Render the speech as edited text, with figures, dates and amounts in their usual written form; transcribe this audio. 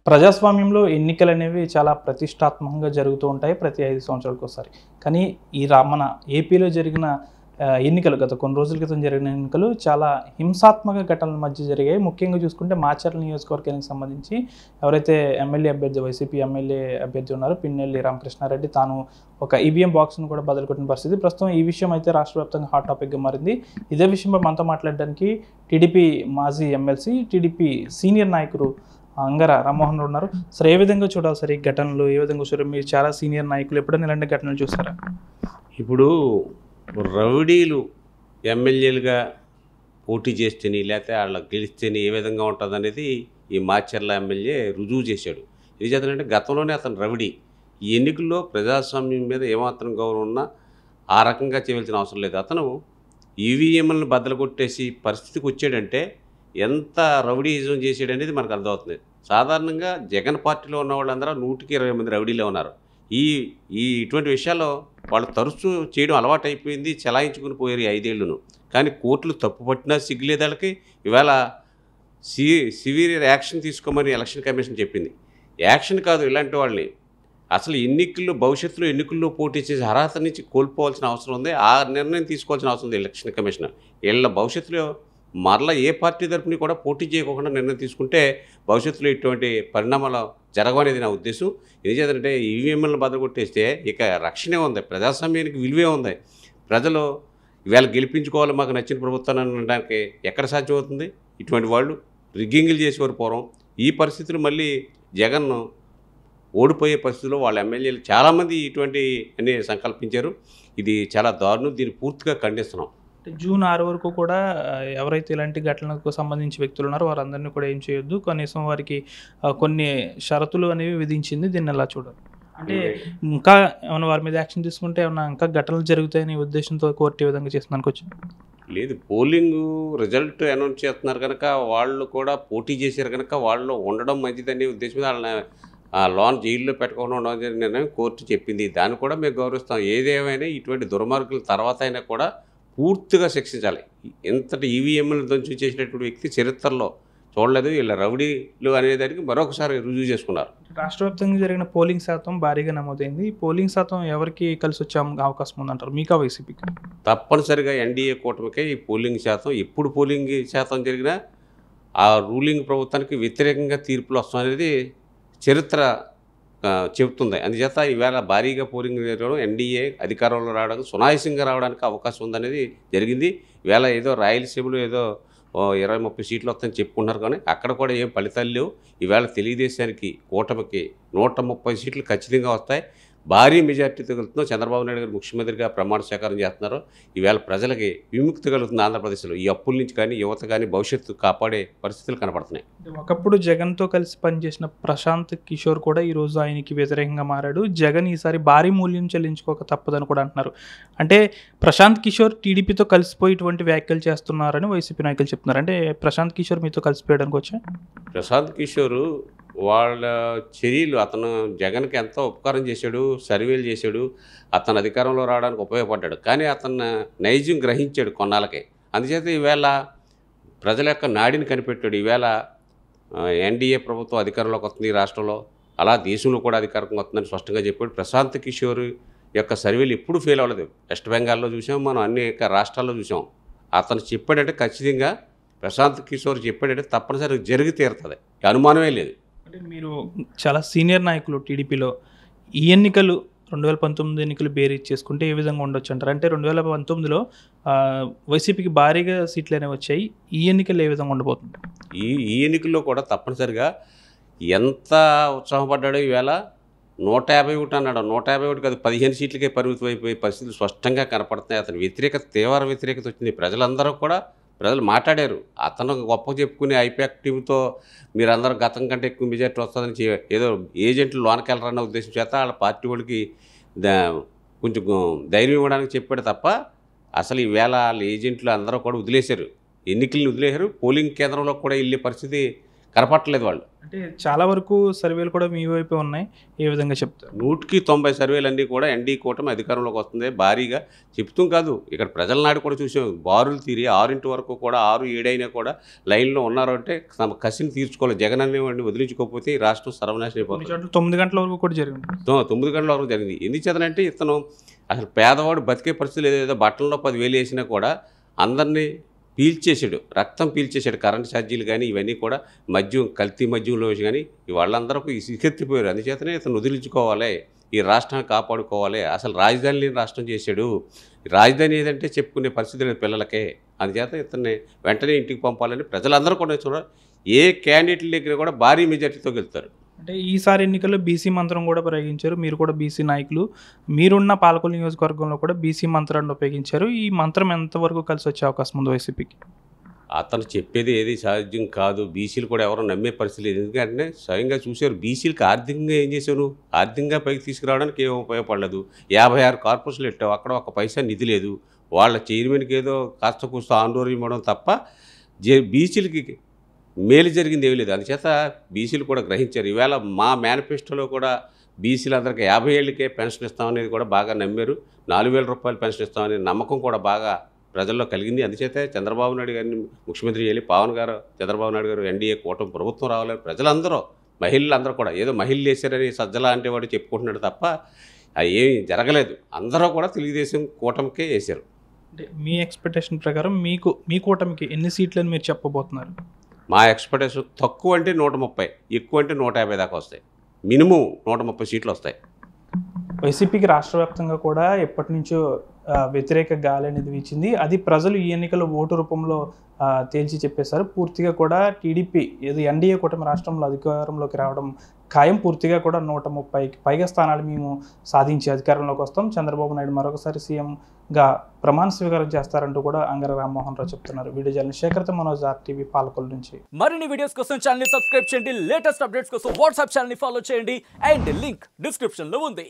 ప్రజాస్వామ్యంలో ఎన్నికలనేవి చాలా ప్రతిష్టాత్మకంగా జరుగుతూ ఉంటాయి ప్రతి 5 సంవత్సరాలకోసారి. కానీ మన ఏపీలో జరిగిన ఎన్నికలు గత కొన్ని రోజుల క్రితం జరిగిన ఎన్నికలు చాలా హింసాత్మక ఘటనల మధ్య జరిగాయి. ముఖ్యంగా చూసుకుంటే మాచర్ల నియోజకవర్గానికి సంబంధించి ఎవరైతే ఎమ్మెల్యే అభ్యర్థి వైసీపీ ఎమ్మెల్యే అభ్యర్థి ఉన్నారో పిన్నెల్లి రామకృష్ణారెడ్డి తాను ఒక ఈవీఎం బాక్స్ను కూడా బదులుకొట్టిన పరిస్థితి. ప్రస్తుతం ఈ విషయం అయితే రాష్ట్ర వ్యాప్తంగా హాట్ టాపిక్గా మారింది. ఇదే విషయంపై మనతో మాట్లాడడానికి టీడీపీ మాజీ ఎమ్మెల్సీ, టీడీపీ సీనియర్ నాయకులు అంగర రామ్మోహన్ రావు ఉన్నారు. సార్, ఏ విధంగా చూడాలి సార్ ఈ ఘటనలు? ఏ విధంగా చూడాలి? మీరు చాలా సీనియర్ నాయకులు, ఎప్పుడైనా ఇలాంటి ఘటనలు చూసారా? ఇప్పుడు రౌడీలు ఎమ్మెల్యేలుగా పోటీ చేస్తేని లేకపోతే వాళ్ళ గెలిస్తేని ఏ విధంగా ఉంటుంది అనేది ఈ మాచర్ల ఎమ్మెల్యే రుజువు చేశాడు. ఇది చేతనంటే గతంలోనే అతను రౌడీ. ఈ ఎన్నికల్లో ప్రజాస్వామ్యం మీద ఏమాత్రం గౌరవం ఉన్నా ఆ రకంగా చేయవలసిన అవసరం లేదు. అతను ఈవీఎంలను బద్దలు కొట్టేసి పరిస్థితికి వచ్చాడంటే ఎంత రౌడీయిజం చేసాడనేది మనకు అర్థమవుతుంది. సాధారణంగా జగన్ పార్టీలో ఉన్న వాళ్ళందరూ 120 మంది రౌడీలే ఉన్నారు. ఇటువంటి విషయాల్లో వాళ్ళు తరచూ చేయడం అలవాటు అయిపోయింది, చెలాయించుకుని పోయారు ఈ 5 ఏళ్ళును. కానీ కోర్టులు తప్పు పట్టినా సిగ్గులేదాళ్ళకి ఇవాళ సివియర్ యాక్షన్ తీసుకోమని ఎలక్షన్ కమిషన్ చెప్పింది. యాక్షన్ కాదు, ఇలాంటి వాళ్ళని అసలు భవిష్యత్తులో ఎన్నికల్లో పోటీ చేసే అర్హత నుంచి కోల్పోవాల్సిన అవసరం ఉంది. ఆ నిర్ణయం తీసుకోవాల్సిన అవసరం ఉంది ఎలక్షన్ కమిషన్. వీళ్ళ భవిష్యత్తులో మరలా ఏ పార్టీ తరపుని కూడా పోటీ చేయకుండా నిర్ణయం తీసుకుంటే భవిష్యత్తులో ఇటువంటి పరిణామాలు జరగవనేది నా ఉద్దేశం. ఏం చేద్దంటే ఈవీఎంలను బదులు కొట్టేస్తే ఇక రక్షణే ఉంది, ప్రజాస్వామ్యానికి విలువే ఉంది. ప్రజలు ఇవాళ గెలిపించుకోవాలి, మాకు నచ్చిన ప్రభుత్వాన్ని అనడానికి ఎక్కడ సాధ్యమవుతుంది? ఇటువంటి వాళ్ళు రిగ్గింగ్లు చేసేవారు పూర్వం. ఈ పరిస్థితులు మళ్ళీ జగన్ ఓడిపోయే పరిస్థితుల్లో వాళ్ళ ఎమ్మెల్యేలు చాలామంది ఇటువంటి అన్ని సంకల్పించారు. ఇది చాలా దారుణం. దీన్ని పూర్తిగా ఖండిస్తున్నాం. జూన్ 6 వరకు కూడా ఎవరైతే ఇలాంటి ఘటనలకు సంబంధించి వ్యక్తులు ఉన్నారో వారందరినీ కూడా ఏం చేయొద్దు, కనీసం వారికి కొన్ని షరతులు అనేవి విధించింది. దీన్ని ఎలా చూడాలి? అంటే ఇంకా ఏమైనా వారి మీద యాక్షన్ తీసుకుంటే ఏమైనా ఇంకా ఘటనలు జరుగుతాయనే ఉద్దేశంతో కోర్టు ఏ విధంగా చేస్తుంది అనుకోవచ్చు? లేదు, పోలింగ్ రిజల్ట్ అనౌన్స్ చేస్తున్నారు కనుక వాళ్ళు కూడా పోటీ చేశారు కనుక వాళ్ళు ఉండడం మంచిదనే ఉద్దేశం మీద వాళ్ళని లోన్ జైల్లో పెట్టకుండా ఉండడం నిర్ణయం కోర్టు చెప్పింది. దాన్ని కూడా మేము గౌరవిస్తాం. ఏదేమైనా ఇటువంటి దుర్మార్గుల తర్వాత అయినా కూడా పూర్తిగా శిక్షించాలి. ఇంతటి ఈవీఎంలు ధ్వంసం చేసినటువంటి వ్యక్తి చరిత్రలో చూడలేదు. వీళ్ళ రౌడీలు అనేదానికి మరొకసారి రుజువు చేసుకున్నారు. రాష్ట్ర వ్యాప్తంగా జరిగిన పోలింగ్ శాతం భారీగా నమోదైంది. ఈ పోలింగ్ శాతం ఎవరికి కలిసి వచ్చే అవకాశం ఉందంటారు, మీకా వైసీపీకి? తప్పనిసరిగా ఎన్డీఏ కూటమికే ఈ పోలింగ్ శాతం. ఎప్పుడు పోలింగ్ శాతం జరిగినా ఆ రూలింగ్ ప్రభుత్వానికి వ్యతిరేకంగా తీర్పులు వస్తాం అనేది చరిత్ర చెబుతుంది. అందుచేత ఈవేళ భారీగా పోలింగ్ జరగడం, ఎన్డీఏ అధికారంలో రావడానికి సునాయాసంగా రావడానికి అవకాశం ఉందనేది జరిగింది. ఈవేళ ఏదో రాయలసీమలో ఏదో 20-30 సీట్లు వస్తాయని చెప్పుకుంటున్నారు, కానీ అక్కడ కూడా ఏం ఫలితాలు లేవు. ఈవేళ తెలుగుదేశానికి కూటమికి 130 సీట్లు ఖచ్చితంగా వస్తాయి. భారీ మెజార్టీతో కలుగుతున్నాం. చంద్రబాబు నాయుడు గారు ముఖ్యమంత్రిగా ప్రమాణ స్వీకారం చేస్తున్నారు. ఈవేళ ప్రజలకి విముక్తి కలుగుతుంది. ఆంధ్రప్రదేశ్లో ఈ అప్పుల నుంచి కానీ యువత కానీ భవిష్యత్తు కాపాడే పరిస్థితులు కనపడుతున్నాయి. ఒకప్పుడు జగన్తో కలిసి పనిచేసిన ప్రశాంత్ కిషోర్ కూడా ఈరోజు ఆయనకి వ్యతిరేకంగా మారాడు. జగన్ ఈసారి భారీ మూల్యం చెల్లించుకోక తప్పదని కూడా అంటున్నారు. అంటే ప్రశాంత్ కిషోర్ టీడీపీతో కలిసిపోయి ఇటువంటి వ్యాఖ్యలు చేస్తున్నారని వైసీపీ నాయకులు చెప్తున్నారు. అంటే ప్రశాంత్ కిషోర్ మీతో కలిసిపోయడానికి వచ్చా? ప్రశాంత్ కిషోర్ వాళ్ళ చర్యలు, అతను జగన్కి ఎంతో ఉపకారం చేశాడు, సర్వేలు చేశాడు, అతను అధికారంలో రావడానికి ఉపయోగపడ్డాడు. కానీ అతను నైజం గ్రహించాడు కొన్నాళ్ళకే. అందుచేత ఈవేళ ప్రజల యొక్క నాడిని కనిపెట్టాడు. ఈవేళ ఎన్డీఏ ప్రభుత్వం అధికారంలోకి వస్తుంది రాష్ట్రంలో, అలా దేశంలో కూడా అధికారంలోకి వస్తుందని స్పష్టంగా చెప్పాడు. ప్రశాంత్ కిషోర్ యొక్క సర్వేలు ఎప్పుడు ఫెయిల్ అవ్వలేదు. వెస్ట్ బెంగాల్లో చూసాం, మనం అనేక రాష్ట్రాల్లో చూసాం. అతను చెప్పాడంటే ఖచ్చితంగా, ప్రశాంత్ కిషోర్ చెప్పాడంటే తప్పనిసరిగా జరిగి తీరుతుంది, అనుమానమే లేదు. అంటే మీరు చాలా సీనియర్ నాయకులు టీడీపీలో, ఈ ఎన్నికలు 2019 ఎన్నికలు బేరీ చేసుకుంటే ఏ విధంగా ఉండొచ్చు అంటారు? అంటే 2019లో వైసీపీకి భారీగా సీట్లు అనేవి వచ్చాయి. ఈ ఎన్నికలు ఏ విధంగా ఉండబోతుంది? ఈ ఎన్నికల్లో కూడా తప్పనిసరిగా ఎంత ఉత్సాహపడ్డాడో ఈవేళ 151 అన్నాడు. 151 కాదు, 15 సీట్లకే పరిమితం అయిపోయే పరిస్థితులు స్పష్టంగా కనపడుతున్నాయి. అతని తీవ్ర వ్యతిరేకత వచ్చింది. ప్రజలు మాట్లాడారు. అతను గొప్ప చెప్పుకుని ఐపాక్ టీంతో మీరందరూ గతం కంటే ఎక్కువ మెజార్టీ వస్తుందని ఏదో ఏజెంట్లు లోనకి వెళ్ళరన్న ఉద్దేశం చేత వాళ్ళ పార్టీ వాళ్ళకి కొంచెం ధైర్యం ఇవ్వడానికి చెప్పాడు తప్ప అసలు ఈవేళ వాళ్ళ ఏజెంట్లు అందరూ కూడా వదిలేశారు, ఎన్నికలను వదిలేశారు. పోలింగ్ కేంద్రంలో కూడా వెళ్ళే పరిస్థితి కనపట్టలేదు వాళ్ళు. అంటే చాలా వరకు సర్వేలు కూడా మీ వైపే ఉన్నాయి, ఏ విధంగా చెప్తారు? 100% సర్వేలన్నీ కూడా ఎన్డీ కూటమి అధికారంలోకి వస్తుంది భారీగా. చెప్తాం కాదు, ఇక్కడ ప్రజల నాడు కూడా చూసాం. బారులు తీరి 6 కూడా 6, 7 అయినా కూడా లైన్లో ఉన్నారు అంటే తమ కసిని తీర్చుకోవాలి. జగన్ అనేవాడిని వదిలించుకోకపోతే ఈ రాష్ట్రం సర్వనాశనం అయిపోతుంది. 9 గంటల వరకు కూడా జరిగింది. 9 గంటల వరకు జరిగింది. ఎందుకు చేతనంటే ఇతను అసలు పేదవాడు బతికే పరిస్థితి లేదు. ఏదో బట్టల్లో 10,000 వేసినా కూడా అందరినీ పీల్చేసాడు, రక్తం పీల్చేసాడు. కరెంట్ ఛార్జీలు కానీ ఇవన్నీ కూడా మద్యం, కల్తీ మద్యంలో కానీ వాళ్ళందరూ ఇసుకెత్తిపోయారు. అందుచేతనే ఇతను వదిలించుకోవాలి, ఈ రాష్ట్రాన్ని కాపాడుకోవాలి. అసలు రాజధాని లేని రాష్ట్రం చేశాడు. రాజధాని ఏదంటే చెప్పుకునే పరిస్థితి లేదు పిల్లలకే. అందుచేత ఇతన్ని వెంటనే ఇంటికి పంపాలని ప్రజలందరూ కూడా చూడాలి. ఏ క్యాండిడేట్ల దగ్గర కూడా భారీ మెజార్టీతో గెలుస్తారు. అంటే ఈసారి ఎన్నికల్లో బీసీ మంత్రం కూడా ప్రయోగించారు. మీరు కూడా బీసీ నాయకులు, మీరున్న పాలకొల్లు నియోజకవర్గంలో కూడా బీసీ మంత్రాన్ని ఉపయోగించారు. ఈ మంత్రం ఎంతవరకు కలిసి వచ్చే అవకాశం ఉంది వైసీపీకి? అతను చెప్పేది ఏది సాధ్యం కాదు. బీసీలు కూడా ఎవరు నమ్మే పరిస్థితి లేదు. ఎందుకంటే స్వయంగా చూశారు, బీసీలకు ఆర్థికంగా ఏం చేశారు, ఆర్థికంగా పైకి తీసుకురావడానికి ఏం ఉపయోగపడలేదు. 56 కార్పొరేషన్లు పెట్టావు, అక్కడ ఒక పైసా నిధి లేదు. వాళ్ళ చైర్మన్కి ఏదో కాస్త కూస్త ఆందోళన ఇవ్వడం తప్ప బీసీలకి మేలు జరిగింది ఏమీ లేదు. అందుచేత బీసీలు కూడా గ్రహించారు. ఈవేళ మా మేనిఫెస్టోలో కూడా బీసీలందరికీ 50 ఏళ్ళకే పెన్షన్ ఇస్తామనేది కూడా బాగా నమ్మారు. 4,000 రూపాయలు పెన్షన్ ఇస్తామనే నమ్మకం కూడా బాగా ప్రజల్లో కలిగింది. అందుచేత చంద్రబాబు నాయుడు గారిని ముఖ్యమంత్రి చేయాలి, పవన్ గారు, చంద్రబాబు నాయుడు గారు ఎన్డీఏ కూటమి ప్రభుత్వం రావాలని ప్రజలందరూ, మహిళలందరూ కూడా ఏదో మహిళలు వేశారని సజ్జల అంటే వాడు చెప్పుకుంటున్నాడు తప్ప అది ఏమీ జరగలేదు. అందరూ కూడా తెలుగుదేశం కూటమికే వేశారు. అంటే మీ ఎక్స్పెక్టేషన్ ప్రకారం మీ కూటమికి ఎన్ని సీట్లని మీరు చెప్పబోతున్నారు? మా ఎక్స్పెక్టేషన్ తక్కువ అంటే 130, ఎక్కువ అంటే 150 దాకా వస్తాయి. మినిమం 130 సీట్లు వస్తాయి. వైసీపీకి రాష్ట్ర వ్యాప్తంగా కూడా ఎప్పటి నుంచో వ్యతిరేక గాలి అనేది వీచింది. అది ప్రజలు ఈ ఎన్నికల్లో ఓటు రూపంలో తేల్చి చెప్పేశారు. పూర్తిగా కూడా టీడీపీ ఏది ఎన్డీఏ కూటమి రాష్ట్రంలో అధికారంలోకి రావడం ఖాయం. పూర్తిగా కూడా 130కి పైగా స్థానాలు మేము సాధించి అధికారంలోకి వస్తాం, చంద్రబాబు నాయుడు మరొకసారి సీఎంగా ప్రమాణ స్వీకారం చేస్తారంటూ కూడా అంగర రామ్మోహన్ రావు చెప్తున్నారు. వీడియో జర్నలిస్ట్ శేఖర్తో మనోజ్, RTV పాలకొల్లు నుంచి. మరిన్ని వీడియోస్ కోసం ఛానల్ ని సబ్స్క్రైబ్ చేయండి, లేటెస్ట్ అప్డేట్స్ కోసం వాట్సాప్ ఛానల్ ని ఫాలో చేయండి అండ్ లింక్ డిస్క్రిప్షన్ లో ఉంది.